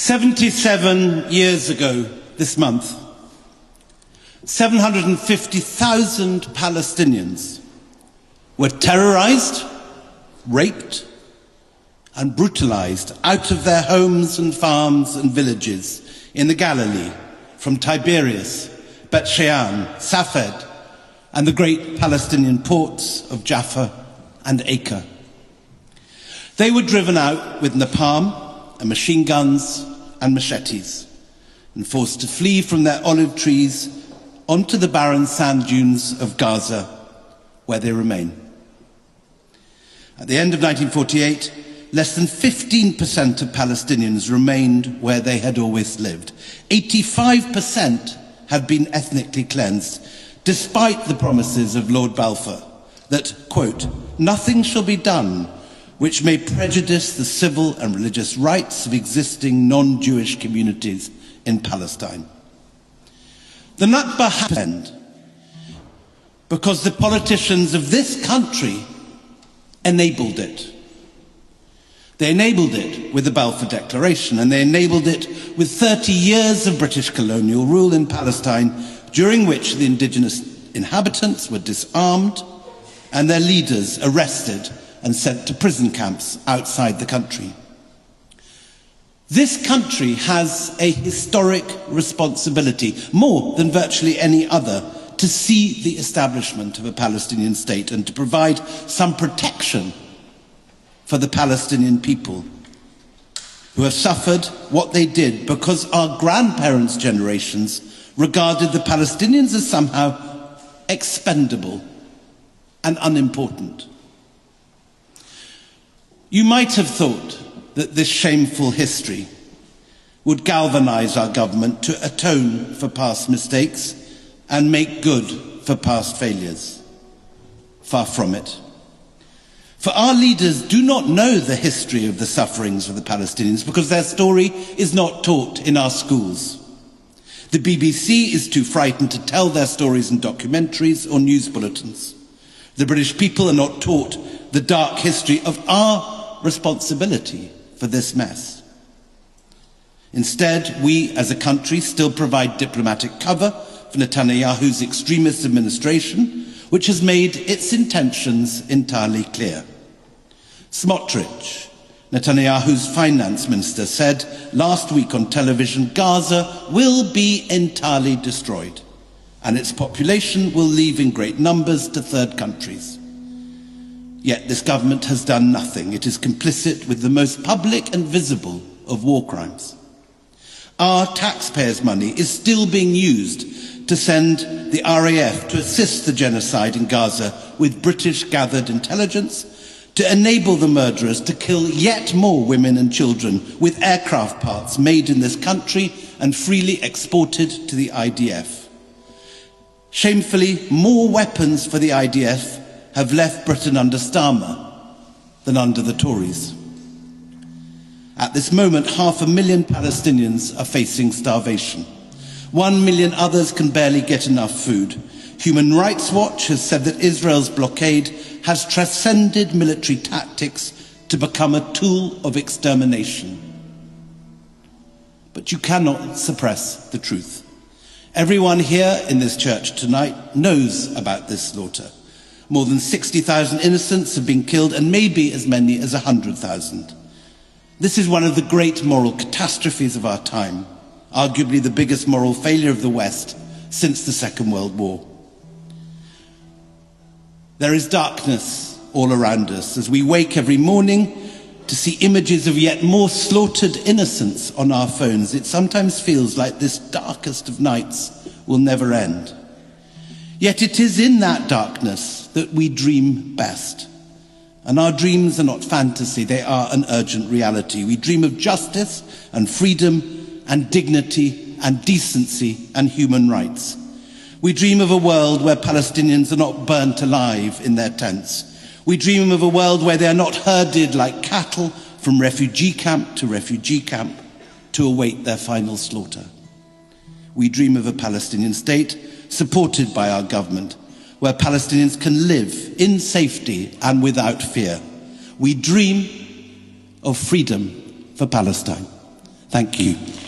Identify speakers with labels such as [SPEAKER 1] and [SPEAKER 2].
[SPEAKER 1] 77 years ago this month, 750,000 Palestinians were terrorized, raped, and brutalized out of their homes and farms and villages in the Galilee, from Tiberias, Bet Shean, Safed, and the great Palestinian ports of Jaffa and Acre. They were driven out with napalm and machine guns and machetes, and forced to flee from their olive trees onto the barren sand dunes of Gaza, where they remain. At the end of 1948, less than 15% of Palestinians remained where they had always lived. 85% had been ethnically cleansed, despite the promises of Lord Balfour that, quote, "nothing shall be done which may prejudice the civil and religious rights of existing non-Jewish communities in Palestine." The Nakba happened because the politicians of this country enabled it. They enabled it with the Balfour Declaration, and they enabled it with 30 years of British colonial rule in Palestine, during which the indigenous inhabitants were disarmed and their leaders arrested and sent to prison camps outside the country. This country has a historic responsibility, more than virtually any other, to see the establishment of a Palestinian state and to provide some protection for the Palestinian people who have suffered what they did because our grandparents' generations regarded the Palestinians as somehow expendable and unimportant. You might have thought that this shameful history would galvanize our government to atone for past mistakes and make good for past failures. Far from it. For our leaders do not know the history of the sufferings of the Palestinians because their story is not taught in our schools. The BBC is too frightened to tell their stories in documentaries or news bulletins. The British people are not taught the dark history of our responsibility for this mess. Instead, we as a country still provide diplomatic cover for Netanyahu's extremist administration, which has made its intentions entirely clear. Smotrich, Netanyahu's finance minister, said last week on television, Gaza will be entirely destroyed and its population will leave in great numbers to third countries. Yet this government has done nothing. It is complicit with the most public and visible of war crimes. Our taxpayers' money is still being used to send the RAF to assist the genocide in Gaza with British-gathered intelligence, to enable the murderers to kill yet more women and children with aircraft parts made in this country and freely exported to the IDF. Shamefully, more weapons for the IDF have left Britain under Starmer than under the Tories. At this moment, 500,000 Palestinians are facing starvation. 1 million others can barely get enough food. Human Rights Watch has said that Israel's blockade has transcended military tactics to become a tool of extermination. But you cannot suppress the truth. Everyone here in this church tonight knows about this slaughter. More than 60,000 innocents have been killed, and maybe as many as 100,000. This is one of the great moral catastrophes of our time, arguably the biggest moral failure of the West since the Second World War. There is darkness all around us as we wake every morning to see images of yet more slaughtered innocents on our phones. It sometimes feels like this darkest of nights will never end. Yet it is in that darkness that we dream best. And our dreams are not fantasy, they are an urgent reality. We dream of justice and freedom and dignity and decency and human rights. We dream of a world where Palestinians are not burnt alive in their tents. We dream of a world where they are not herded like cattle from refugee camp to await their final slaughter. We dream of a Palestinian state supported by our government, where Palestinians can live in safety and without fear. We dream of freedom for Palestine. Thank you.